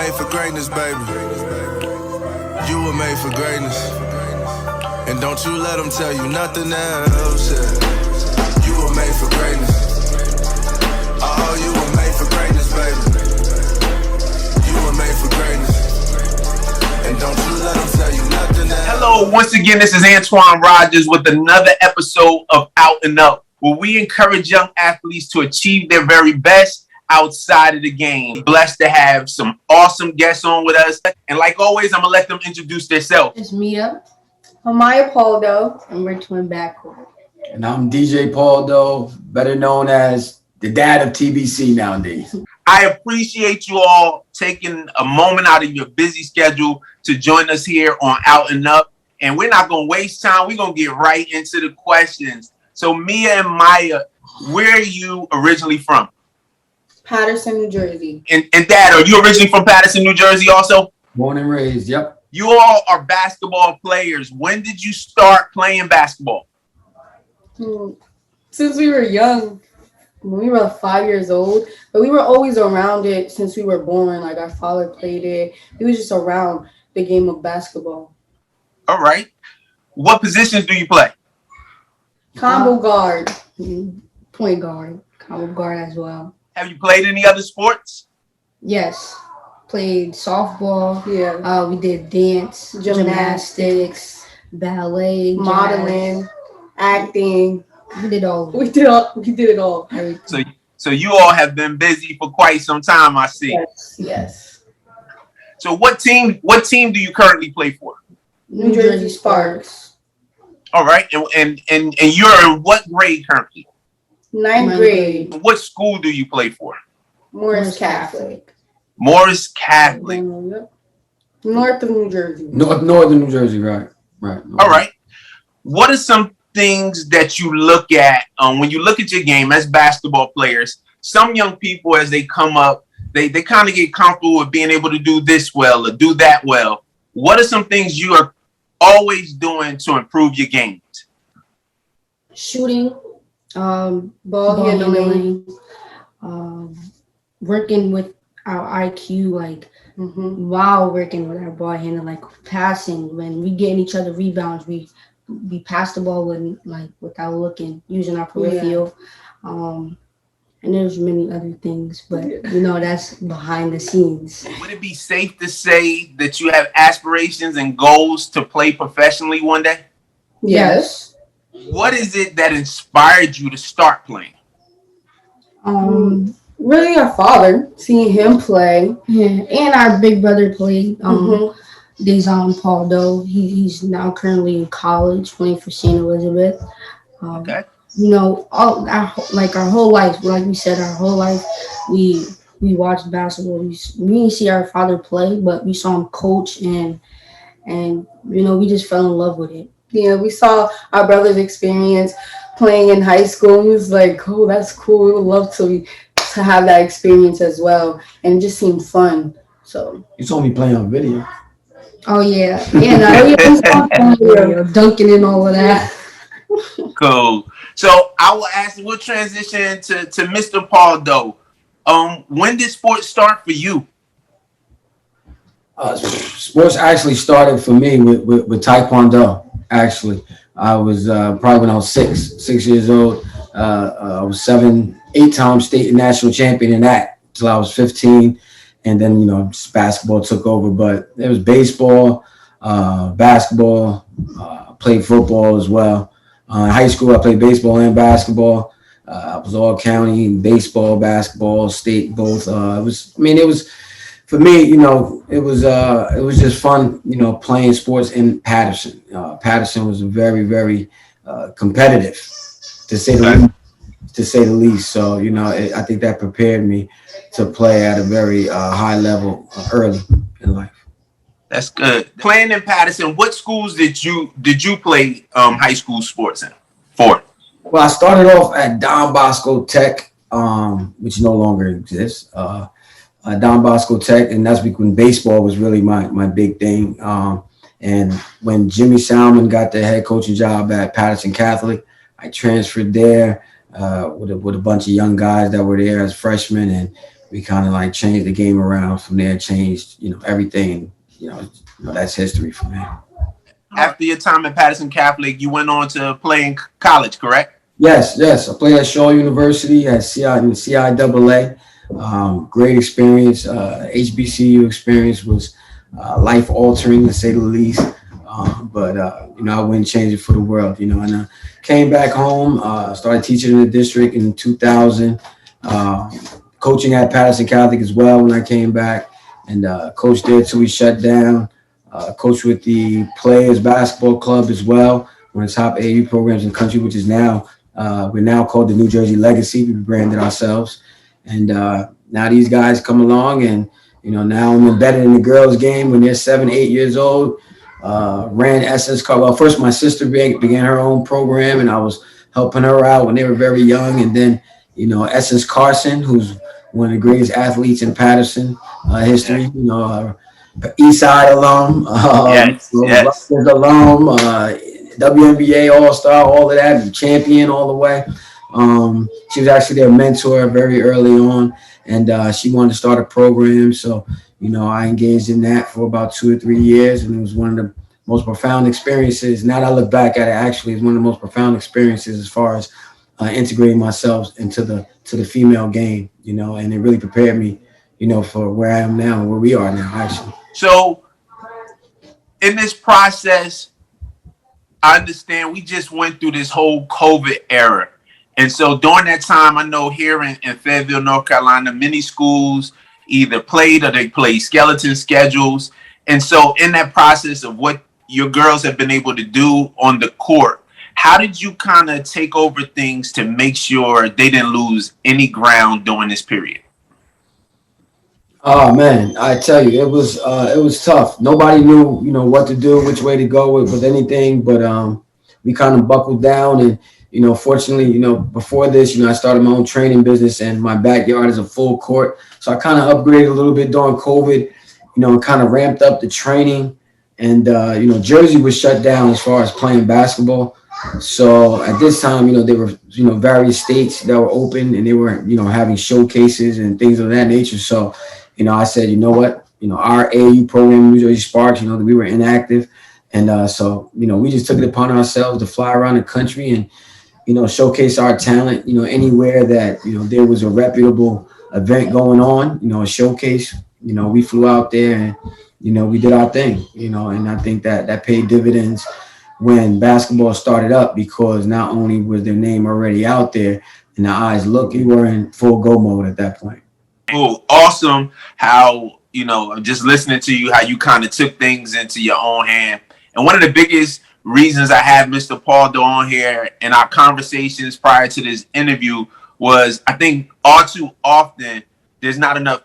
made for greatness, baby. You were made for greatness. And don't you let them tell you nothing else. Yeah. You were made for greatness. Oh, you were made for greatness, baby. You were made for greatness. And don't you let them tell you nothing else. Hello, once again, this is Antoine Rogers with another episode of Out and Up, where we encourage young athletes to achieve their very best outside of the game. Blessed to have some awesome guests on with us. And like always, I'm going to let them introduce themselves. It's Mia. Pauldo. And we're twin backcourt. And I'm DJ Pauldo, better known as the dad of TBC nowadays. I appreciate you all taking a moment out of your busy schedule to join us here on Out and Up. And we're not going to waste time. We're going to get right into the questions. So Mia and Maya, where are you originally from? Paterson, New Jersey. And Dad, are you originally from Paterson, New Jersey also? Born and raised, yep. You all are basketball players. When did you start playing basketball? Since we were young, when we were 5 years old, but we were always around it since we were born. Like our father played it. He was just around the game of basketball. All right. What positions do you play? Combo guard. Point guard. Combo guard as well. Have you played any other sports? Yes. Played softball. Yeah. We did dance, Gymnastics, ballet, modeling, jazz. acting. We did all. We did it all. Everything. So you all have been busy for quite some time, I see. Yes. So what team do you currently play for? New Jersey Sparks. All right. And you're in what grade currently? Ninth grade. What school do you play for? Morris Catholic. Morris Catholic. North of New Jersey. Northern New Jersey, right. All right. What are some things that you look at when you look at your game as basketball players? Some young people, as they come up, they kind of get comfortable with being able to do this well or do that well. What are some things you are always doing to improve your games? Shooting, Ball handling, working with our IQ, while working with our ball handling, like passing. When we get in each other rebounds, we pass the ball without looking, using our peripheral. And there's many other things, but that's behind the scenes. Would it be safe to say that you have aspirations and goals to play professionally one day? Yes. What is it that inspired you to start playing? Really our father, seeing him play. Yeah, and our big brother played. Dejan Pauldo. He's now currently in college playing for St. Elizabeth. Okay. All our whole life, like we said, our whole life, we watched basketball. We didn't see our father play, but we saw him coach, and we just fell in love with it. Yeah, we saw our brother's experience playing in high school. He was like, "Oh, that's cool. We would love to have that experience as well," and it just seemed fun. So You saw me playing on video. Oh yeah, dunking and all of that. Cool. So we'll transition to Mr. Pauldo. When did sports start for you? Sports actually started for me with Taekwondo. Actually, I was probably when I was six years old. I was 8-time state and national champion in that until I was 15, and then just basketball took over. But it was baseball, basketball. Played football as well. In high school, I played baseball and basketball. I was all county, baseball, basketball, state, both. It was for me, it was just fun, playing sports in Paterson. Paterson was very, very competitive, to say the least. So, I think that prepared me to play at a very high level early in life. That's good. Playing in Paterson, what schools did you play high school sports in for? Well, I started off at Don Bosco Tech, which no longer exists. Don Bosco Tech, and that's when baseball was really my big thing. And when Jimmy Salmon got the head coaching job at Paterson Catholic, I transferred there with a bunch of young guys that were there as freshmen, and we kind of like changed the game around from there, changed, everything. That's history from there. After your time at Patterson Catholic, you went on to play in college, correct? Yes. I played at Shaw University at CIAA. Great experience. HBCU experience was life altering, to say the least. But I wouldn't change it for the world. And I came back home. Started teaching in the district in 2000. Coaching at Patterson Catholic as well when I came back, and coached there till we shut down. Coached with the Players Basketball Club as well, one of the top AAU programs in the country, which is now we're now called the New Jersey Legacy. We branded ourselves, and now these guys come along, and now I'm embedded in the girls' game when they're 7, 8 years old. Ran SS Car. Well, first my sister began her own program, and I was helping her out when they were very young, and then SS Carson, who's one of the greatest athletes in Patterson history. East Side alum, Yes. Rutgers alum, WNBA All-Star, all of that, champion all the way. She was actually their mentor very early on, and she wanted to start a program. So, I engaged in that for about 2 or 3 years, and it was one of the most profound experiences. Now that I look back at it, actually, it's one of the most profound experiences as far as integrating myself into the female game, and it really prepared me, for where I am now and where we are now, actually. So in this process, I understand we just went through this whole COVID era. And so during that time, I know here in Fayetteville, North Carolina, many schools either played or they played skeleton schedules. And so in that process of what your girls have been able to do on the court, how did you kind of take over things to make sure they didn't lose any ground during this period? Oh man, I tell you, it was tough. Nobody knew, what to do, which way to go with anything, but we kind of buckled down, and fortunately, before this, I started my own training business, and my backyard is a full court, so I kind of upgraded a little bit during COVID, and kind of ramped up the training, and Jersey was shut down as far as playing basketball. So at this time, there were, various states that were open, and they were, having showcases and things of that nature. So, I said, you know what, our AAU program, New Jersey Sparks, we were inactive. And so, we just took it upon ourselves to fly around the country and, showcase our talent, anywhere that, there was a reputable event going on, a showcase, we flew out there and, we did our thing, and I think that paid dividends when basketball started up, because not only was their name already out there and the eyes looking, we were in full go mode at that point. Oh, awesome. How, just listening to you, how you kind of took things into your own hand. And one of the biggest reasons I had Mr. Pauldo on here in our conversations prior to this interview was, I think all too often there's not enough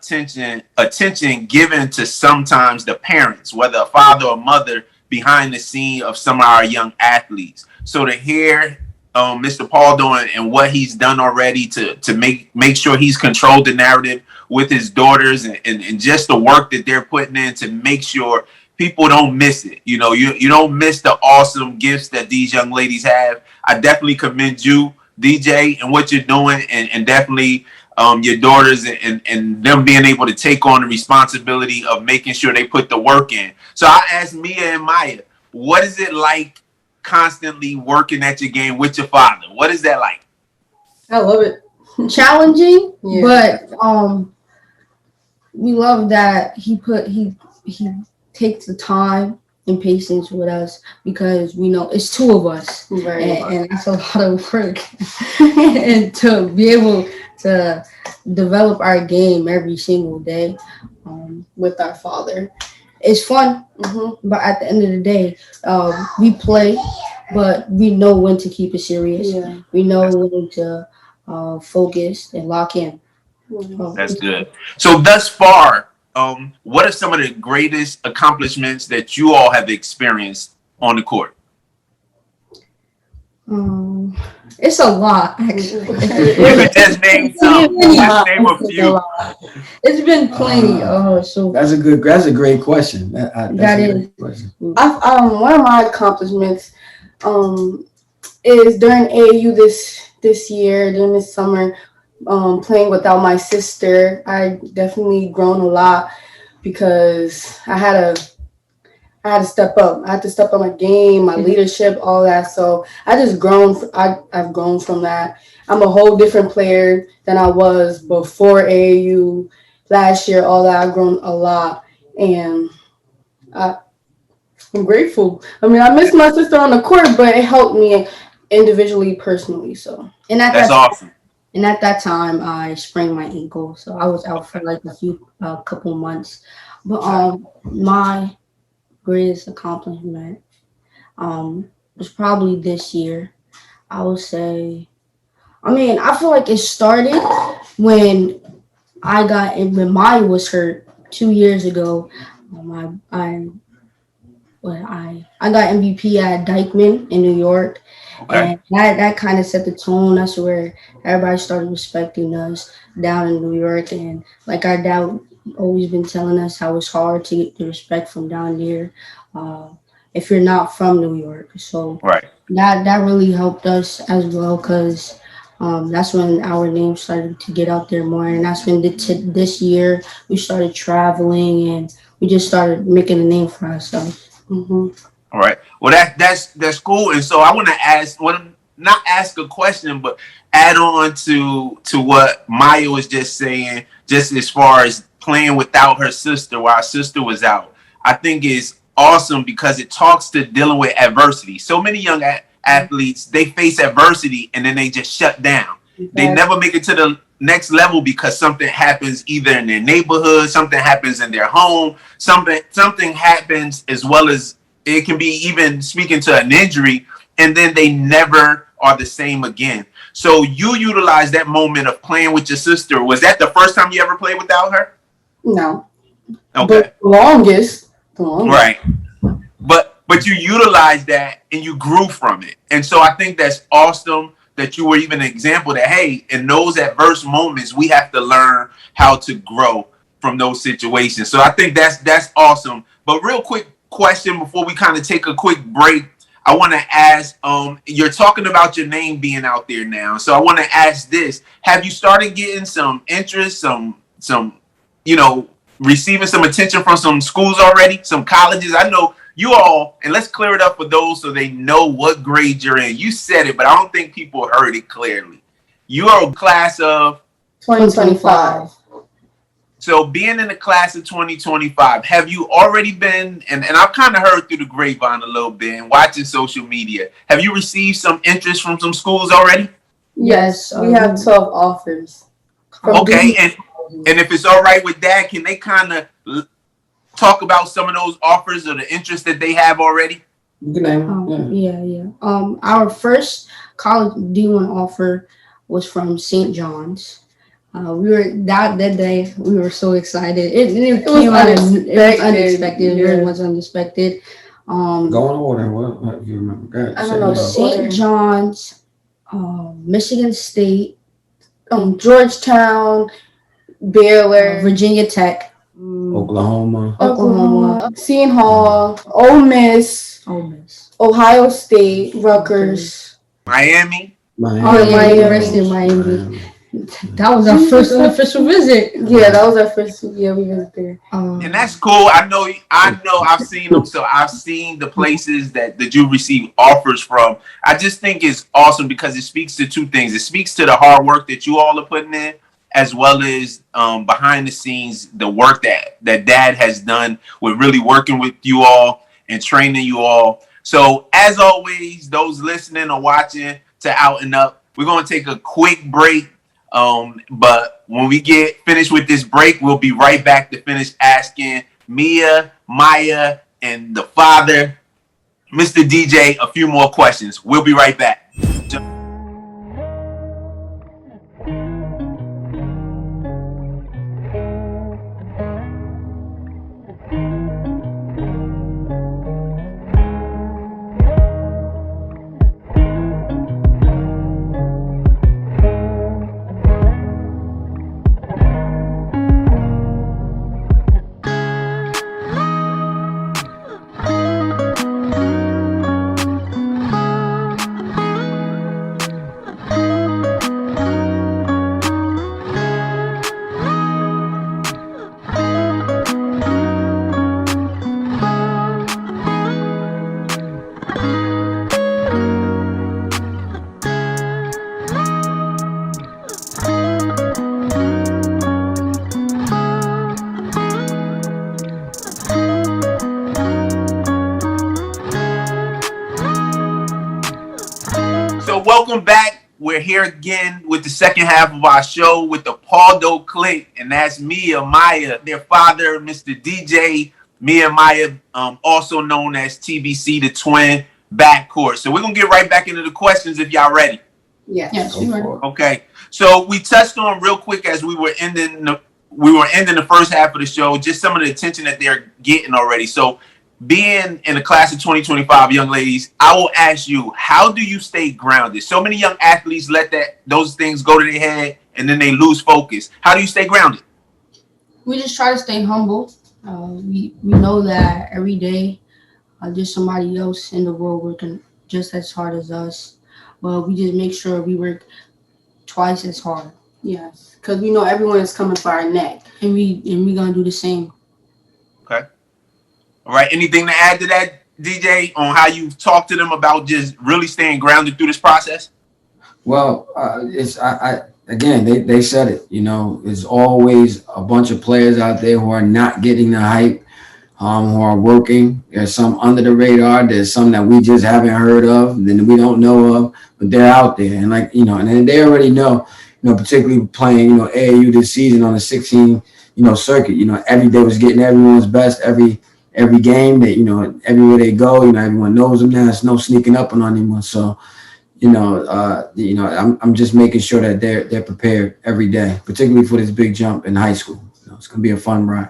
attention given to sometimes the parents, whether a father or mother, behind the scene of some of our young athletes. So to hear Mr. Pauldo and what he's done already to make sure he's controlled the narrative with his daughters and just the work that they're putting in to make sure people don't miss it. You don't miss the awesome gifts that these young ladies have. I definitely commend you, DJ, and what you're doing, and definitely your daughters and them being able to take on the responsibility of making sure they put the work in. So I asked Mia and Maya, what is it like constantly working at your game with your father? What is that like? I love it. Challenging, Yeah. but we love that he takes the time and patience with us, because we know it's two of us, Right. and that's a lot of work. And to be able to develop our game every single day With our father. it's fun. But at the end of the day, we play, but we know when to keep it serious. Yeah. We know when to focus and lock in. That's good. So thus far, what are some of the greatest accomplishments that you all have experienced on the court? It's a lot, actually. You could just name some. Just name a few. It's been plenty. So That's a great question. That's a great question. One of my accomplishments is during AAU this year, during this summer, playing without my sister. I definitely grown a lot because I had to step up. I had to step up my game, my leadership, all that. So I just grown. I've grown from that. I'm a whole different player than I was before AAU last year. All that I've grown a lot, and I, I'm grateful. I mean, I miss my sister on the court, but it helped me individually, personally. So And at That's that awesome. and at that time, I sprained my ankle, so I was out for Okay. like a couple months. But Okay. my greatest accomplishment was probably this year. I would say. I mean, I feel like it started when when Maya was hurt 2 years ago. I got MVP at Dykeman in New York, Okay. and that kind of set the tone. That's where everybody started respecting us down in New York, and like our dad always been telling us how it's hard to get the respect from down there, uh, if you're not from New York. So Right. that really helped us as well because. That's when our name started to get out there more, and that's when this year we started traveling and we just started making a name for ourselves. hmm All right. Well, that's cool. And so I want to ask, want not ask a question, but add on to what Maya was just saying, just as far as playing without her sister while her sister was out. I think is awesome because it talks to dealing with adversity. So many young athletes they face adversity and then they just shut down. They never make it to the next level because something happens either in their neighborhood, something happens in their home, something happens as well as it can be even speaking to an injury, and then they never are the same again. So you utilize that moment of playing with your sister. Was that the first time you ever played without her? No, Okay, but the longest. right. But you utilized that and you grew from it, and so I think that's awesome that you were even an example that hey, in those adverse moments, we have to learn how to grow from those situations. So I think that's awesome. But real quick question before we kind of take a quick break, I want to ask, you're talking about your name being out there now. So I want to ask this. Have you started getting some interest, some, you know, receiving some attention from some schools already, some colleges? I know you all, and let's clear it up for those so they know what grade you're in. You said it, but I don't think people heard it clearly. You are a class of 2025. so being in the class of 2025, have you already been, and I've kind of heard through the grapevine a little bit and watching social media, have you received some interest from some schools already? Yes, we have 12 offers. From Okay, and if it's all right with that, can they kind of talk about some of those offers or the interest that they have already? You can name Yeah. Our first college D1 offer was from St. John's. We were that day. We were so excited. It was came out. It was unexpected. unexpected. Yeah. Very much unexpected. Go in order. What if you remember? Go ahead. I don't know. St. John's, Michigan State, Georgetown, Baylor, Virginia Tech, Oklahoma. Seton Hall, Ole Miss, Ole Miss, Ohio State, Rutgers. Miami? Miami, University of Miami. That was our first unofficial visit. Yeah, that was our first. Yeah, we visited there. And that's cool. I know I've seen them, so I've seen the places that you receive offers from. I just think it's awesome because it speaks to two things. It speaks to the hard work that you all are putting in, as well as behind the scenes, the work that dad has done with really working with you all and training you all. So as always, those listening or watching to Out and Up, we're going to take a quick break. But when we get finished with this break, we'll be right back to finish asking Mia, Maya, and the father, Mr. DJ, a few more questions. We'll be right back. So welcome back. We're here again with the second half of our show with the Pauldo clique, and that's Mia, Maya, their father, Mr. DJ, Mia and Maya, also known as TBC, the twin backcourt. So we're gonna get right back into the questions if y'all ready. Yes, we were. Okay. So we touched on real quick as we were ending the first half of the show, just some of the attention that they're getting already. So being in the class of 2025, young ladies, I will ask you, how do you stay grounded? So many young athletes let those things go to their head and then they lose focus. How do you stay grounded? We just try to stay humble. We know that every day there's somebody else in the world working just as hard as us, but we just make sure we work twice as hard. Yes, because we know everyone is coming for our neck, and we gonna do the same. Okay. All right. Anything to add to that, DJ, on how you've talked to them about just really staying grounded through this process? Well, again, they said it. You know, there's always a bunch of players out there who are not getting the hype, who are working. There's some under the radar. There's some that we just haven't heard of, that we don't know of, but they're out there. And and they already know. Particularly playing, AAU this season on the 16, circuit. Every day was getting everyone's best. Every game that everywhere they go, everyone knows them now. There's no sneaking up on anyone. So. I'm just making sure that they're prepared every day, particularly for this big jump in high school. It's going to be a fun ride.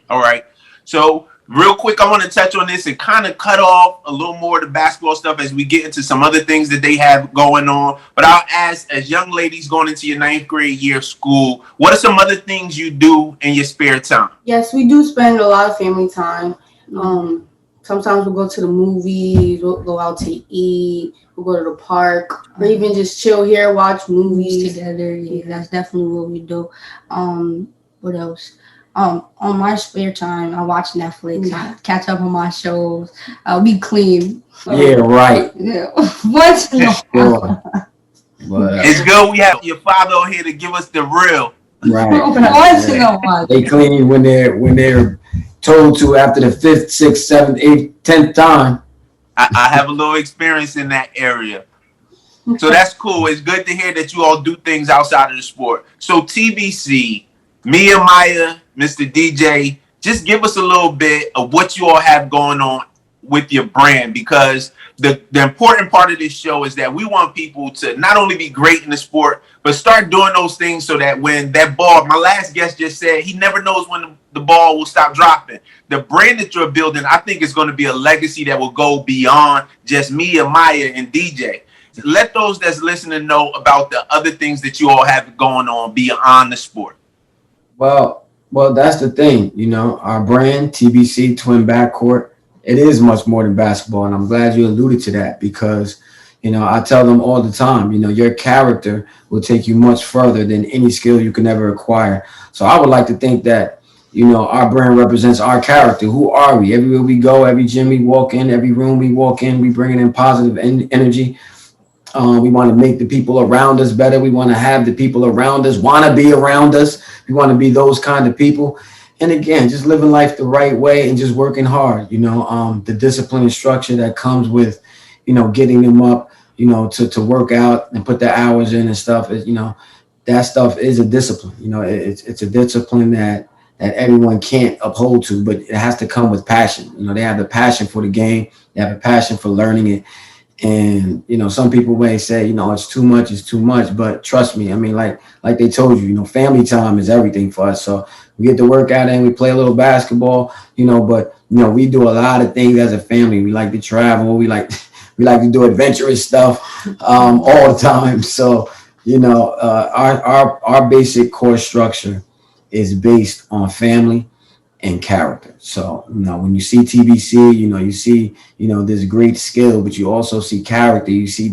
All right. So real quick, I want to touch on this and kind of cut off a little more of the basketball stuff as we get into some other things that they have going on. But I'll ask, as young ladies going into your 9th grade year of school, what are some other things you do in your spare time? Yes, we do spend a lot of family time. Sometimes we'll go to the movies, we'll go out to eat, we'll go to the park, or even just chill here, watch movies together. Yeah, that's definitely what we do. What else? On my spare time, I watch Netflix. I catch up on my shows. We clean. Yeah, right. Yeah. Once in a while. It's good we have your father on here to give us the real. Right. Once in a while. They clean when they're told to after the 5th, 6th, 7th, 8th, 10th time. I have a little experience in that area. So that's cool. It's good to hear that you all do things outside of the sport. So TBC, Mia, Maya, Mr. DJ, just give us a little bit of what you all have going on with your brand, because the important part of this show is that we want people to not only be great in the sport, but start doing those things so that when that ball, my last guest just said, he never knows when the ball will stop dropping. The brand that you're building, I think, is going to be a legacy that will go beyond just Mia, Maya, and DJ. Let those that's listening know about the other things that you all have going on beyond the sport. Well, that's the thing. Our brand, TBC, Twin Backcourt, it is much more than basketball. And I'm glad you alluded to that because, I tell them all the time, your character will take you much further than any skill you can ever acquire. So I would like to think that, our brand represents our character. Who are we? Everywhere we go, every gym we walk in, every room we walk in, we bring in positive energy. We want to make the people around us better. We want to have the people around us want to be around us. We want to be those kind of people. And again, just living life the right way and just working hard, the discipline and structure that comes with, getting them up, to work out and put their hours in and stuff is, that stuff is a discipline. It's a discipline that everyone can't uphold to, but it has to come with passion. They have the passion for the game. They have a passion for learning it. And, some people may say, it's too much, but trust me. I mean, like they told you, family time is everything for us. So we get to work out and we play a little basketball, but, we do a lot of things as a family. We like to travel. We like to do adventurous stuff, all the time. So, our basic core structure is based on family and character. So, when you see TBC, you see, this great skill, but you also see character. You see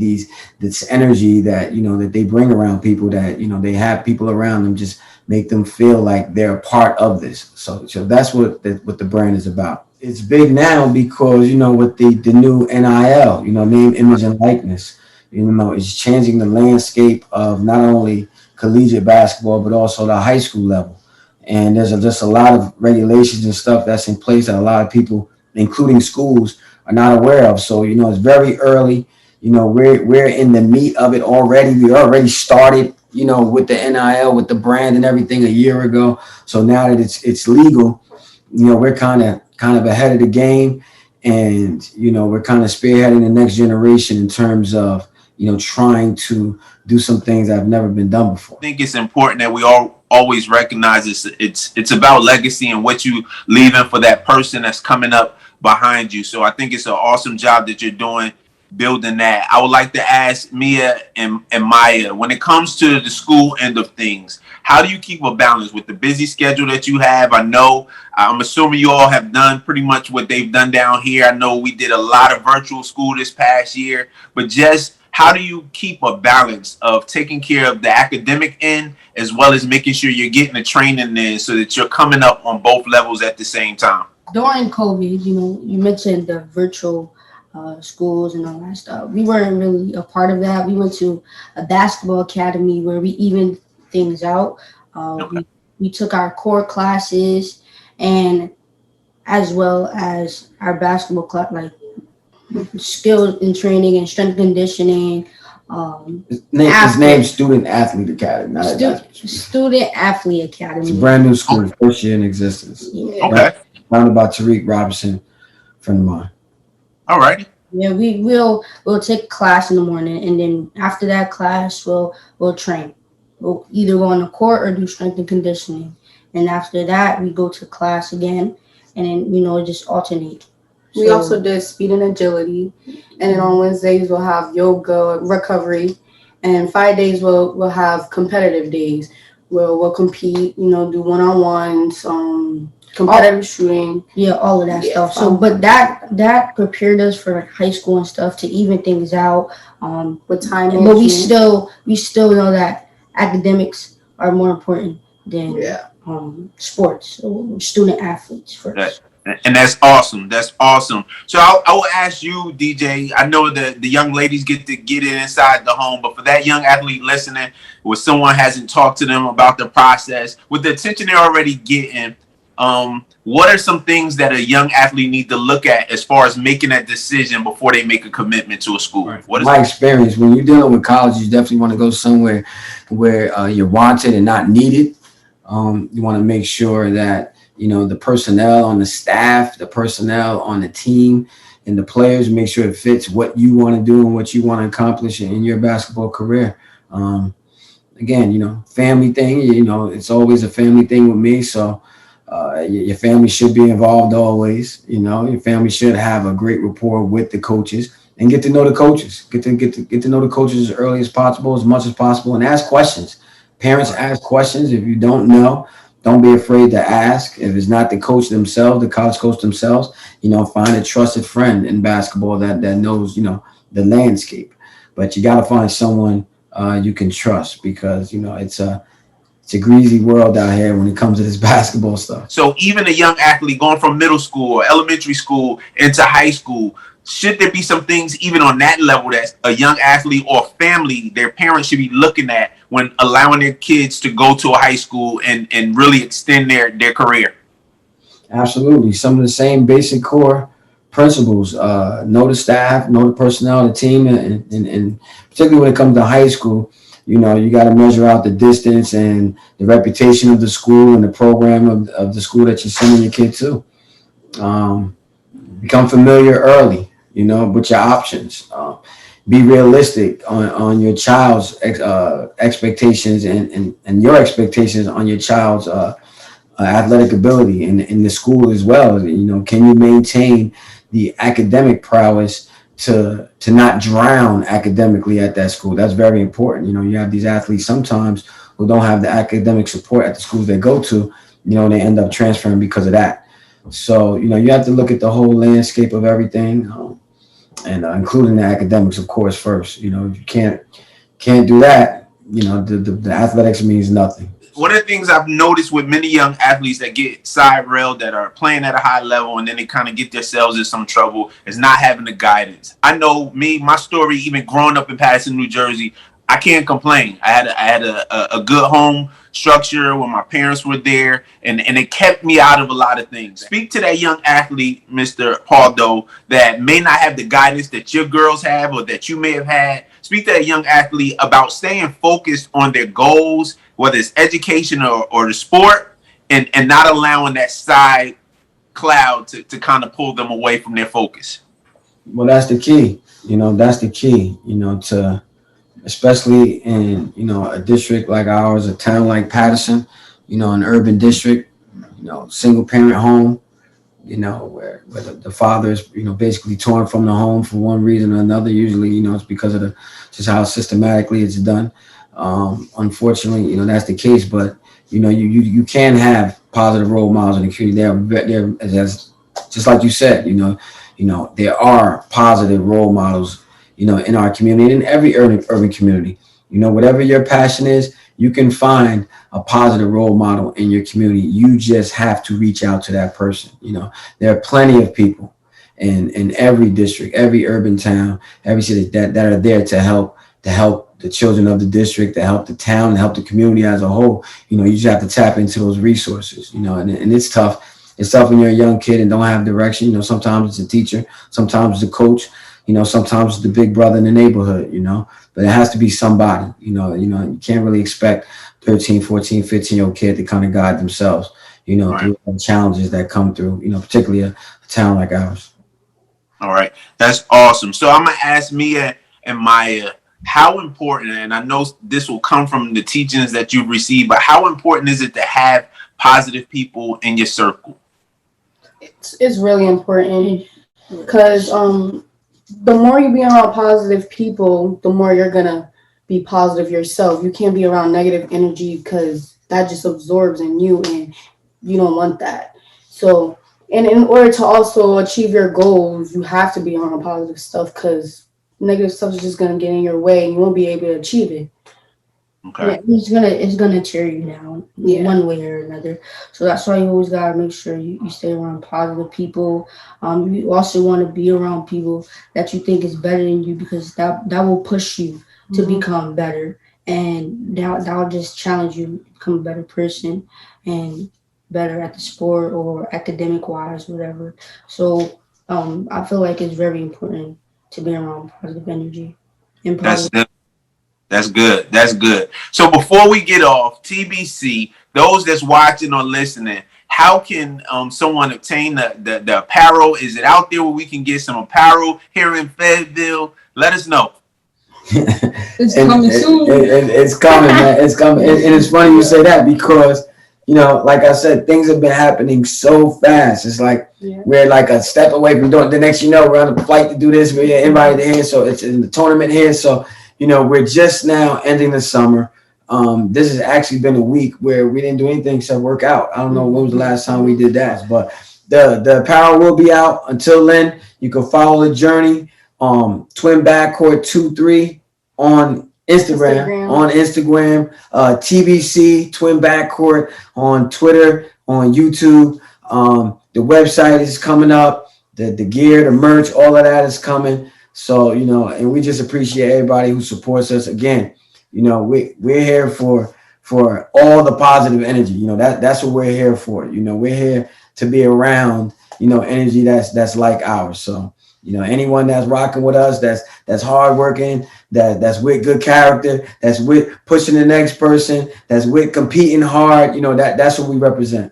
this energy that, that they bring around people that, they have people around them, just make them feel like they're a part of this. So that's what the brand is about. It's big now because, with the new NIL, name, image, and likeness, it's changing the landscape of not only collegiate basketball, but also the high school level. And there's just a lot of regulations and stuff that's in place that a lot of people, including schools, are not aware of. So, it's very early. we're in the meat of it already. We already started, with the NIL, with the brand and everything a year ago. So now that it's legal, we're kind of ahead of the game, and we're kind of spearheading the next generation in terms of trying to do some things that have never been done before. I think it's important that we all always recognize it's about legacy and what you leaving for that person that's coming up behind you. So I think it's an awesome job that you're doing building that. I would like to ask Mia and Maya, when it comes to the school end of things, how do you keep a balance with the busy schedule that you have? I'm assuming you all have done pretty much what they've done down here. I know we did a lot of virtual school this past year, but just how do you keep a balance of taking care of the academic end as well as making sure you're getting the training in so that you're coming up on both levels at the same time? During COVID, you mentioned the virtual schools and all that stuff. We weren't really a part of that. We went to a basketball academy where we evened things out. Okay. We took our core classes, and as well as our basketball class, like skills and training and strength conditioning. His name's Student Athlete Academy. Student Athlete Academy. It's a brand new school, first year in existence. Yeah. Okay. Founded by Tariq Robinson, friend of mine. All righty. Yeah, we'll take class in the morning, and then after that class, we'll train. We'll either go on the court or do strength and conditioning, and after that, we go to class again, and then just alternate. We also did speed and agility, and then on Wednesdays we'll have yoga recovery, and 5 days we'll have competitive days where we'll compete. Do one-on-ones, competitive shooting. Yeah, all of that stuff. So, but that prepared us for like high school and stuff to even things out. With time, but we still know that academics are more important than sports. So student athletes first. And that's awesome. That's awesome. So I will ask you, DJ. I know that the young ladies get to get it inside the home, but for that young athlete listening, where someone hasn't talked to them about the process, with the attention they're already getting, what are some things that a young athlete need to look at as far as making that decision before they make a commitment to a school? Right. What is my experience? When you're dealing with college, you definitely want to go somewhere where you're wanted and not needed. You want to make sure that the personnel on the staff, the personnel on the team, and the players make sure it fits what you want to do and what you want to accomplish in your basketball career. Again, family thing. It's always a family thing with me. So. Your family should be involved always. Your family should have a great rapport with the coaches and get to know the coaches. Get to know the coaches as early as possible, as much as possible, and ask questions. Parents, ask questions. If you don't know, don't be afraid to ask. If it's not the coach themselves, the college coach themselves, find a trusted friend in basketball that knows the landscape. But you got to find someone you can trust, because it's a greasy world out here when it comes to this basketball stuff. So even a young athlete going from middle school or elementary school into high school, should there be some things even on that level that a young athlete or family, their parents should be looking at when allowing their kids to go to a high school and really extend their career? Absolutely. Some of the same basic core principles. Know the staff, know the personnel, the team, and particularly when it comes to high school, you got to measure out the distance and the reputation of the school and the program of the school that you're sending your kid to. Become familiar early, with your options. Be realistic on your child's expectations and your expectations on your child's athletic ability in the school as well. Can you maintain the academic prowess to not drown academically at that school? That's very important. You have these athletes sometimes who don't have the academic support at the schools they go to, they end up transferring because of that. So, you have to look at the whole landscape of everything, and including the academics, of course, first. If you can't do that, the athletics means nothing. One of the things I've noticed with many young athletes that get side railed, that are playing at a high level, and then they kind of get themselves in some trouble, is not having the guidance. I know my story, even growing up in Patterson, New Jersey, I can't complain. I had a good home structure when my parents were there, and it kept me out of a lot of things. Speak to that young athlete, Mr. Pauldo, that may not have the guidance that your girls have or that you may have had. Speak to that young athlete about staying focused on their goals, whether it's education or the sport, and not allowing that side cloud to kind of pull them away from their focus. Well, that's the key. That's the key. To especially in a district like ours, a town like Patterson, an urban district, single parent home, where the father is basically torn from the home for one reason or another. Usually, it's because of just how systematically it's done. Unfortunately, that's the case. But you can have positive role models in the community. They're as just like you said. There are positive role models in our community, in every urban community. Whatever your passion is, you can find a positive role model in your community. You just have to reach out to that person. There are plenty of people in every district, every urban town, every city that are there to help the children of the district, to help the town, to help the community as a whole. You just have to tap into those resources, and it's tough. It's tough when you're a young kid and don't have direction. Sometimes it's a teacher, sometimes it's a coach, sometimes it's the big brother in the neighborhood, but it has to be somebody. You can't really expect 13, 14, 15-year-old kid to kind of guide themselves, Right. through the challenges that come through, particularly a town like ours. All right. That's awesome. So I'm going to ask Mia and Maya, how important, and I know this will come from the teachings that you've received, but how important is it to have positive people in your circle? It's really important because the more you be around positive people, the more you're gonna be positive yourself. You can't be around negative energy because that just absorbs in you, and you don't want that. So, and in order to also achieve your goals, you have to be around positive stuff because negative stuff is just gonna get in your way, and you won't be able to achieve it. Okay. Yeah, it's gonna tear you down one way or another. So that's why you always gotta make sure you stay around positive people. You also want to be around people that you think is better than you because that will push you to become better, and that'll just challenge you to become a better person and better at the sport or academic wise, whatever. So I feel like it's very important to be around positive energy and That's positive. That's good. That's good. So before we get off, TBC, those that's watching or listening, how can someone obtain the apparel? Is it out there where we can get some apparel here in Fayetteville? Let us know. It's coming soon. It's coming, man. It's coming. And it's funny you say that because, like I said, things have been happening so fast. It's like we're like a step away from doing. The next, we're on a flight to do this. We're invited here, so it's in the tournament here. So we're just now ending the summer. This has actually been a week where we didn't do anything except work out. I don't know when was the last time we did that, but the apparel will be out. Until then, you can follow the journey. Twin Backcourt 23 on Instagram, TBC Twin Backcourt on Twitter, on YouTube. The website is coming up. The gear, the merch, all of that is coming. So, and we just appreciate everybody who supports us. Again, we're here for all the positive energy. That's what we're here for. We're here to be around, energy that's like ours. So, anyone that's rocking with us, that's hardworking, that's with good character, that's with pushing the next person, that's with competing hard, that's what we represent.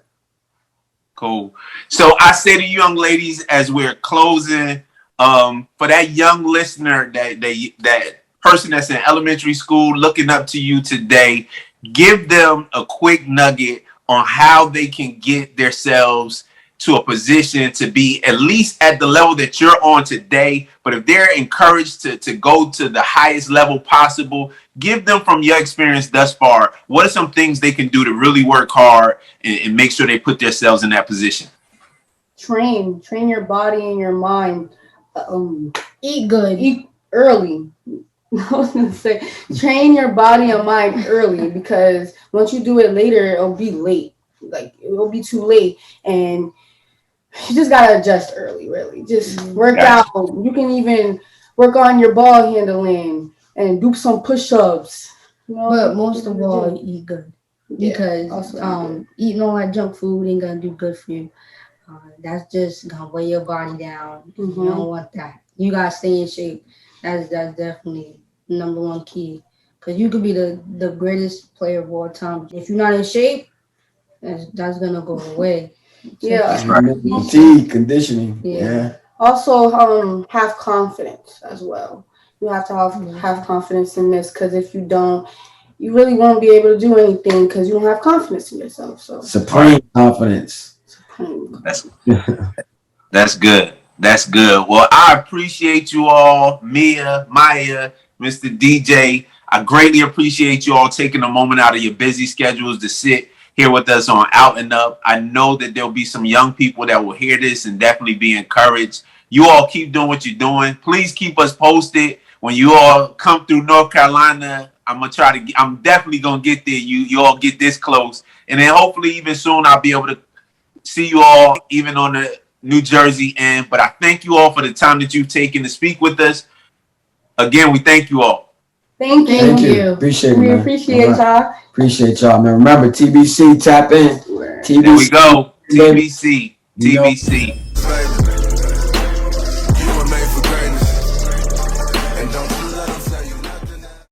Cool. So I say to you young ladies, as we're closing, for that young listener, that person that's in elementary school looking up to you today, give them a quick nugget on how they can get themselves to a position to be at least at the level that you're on today. But if they're encouraged to go to the highest level possible, give them from your experience thus far, what are some things they can do to really work hard and make sure they put themselves in that position? Train your body and your mind. Eat good. Eat early. I was gonna say, train your body and mind early because once you do it later, it'll be late. Like it'll be too late, and you just gotta adjust early. Really, just work out. You can even work on your ball handling and do some push-ups. You know? But most of all, eat good. Because also eating all that junk food ain't gonna do good for you. That's just gonna weigh your body down. You don't want that. You gotta stay in shape. That's definitely number one key. Cause you could be the greatest player of all time. If you're not in shape, that's gonna go away. Yeah. Fatigue, conditioning. Yeah. Also, have confidence as well. You have to have confidence in this, because if you don't, you really won't be able to do anything because you don't have confidence in yourself. So supreme confidence. That's good. That's good. Well, I appreciate you all, Mia, Maya, Mr. DJ. I greatly appreciate you all taking a moment out of your busy schedules to sit here with us on Out and Up. I know that there'll be some young people that will hear this and definitely be encouraged. You all keep doing what you're doing. Please keep us posted when you all come through North Carolina. I'm definitely gonna get there. You all get this close, and then hopefully even soon I'll be able to see you all even on the New Jersey end. But I thank you all for the time that you've taken to speak with us. Again, we thank you all. Thank you. Appreciate it, We man. appreciate y'all. Appreciate y'all, man. Remember, TBC, tap in. TBC. There we go. TBC. TBC.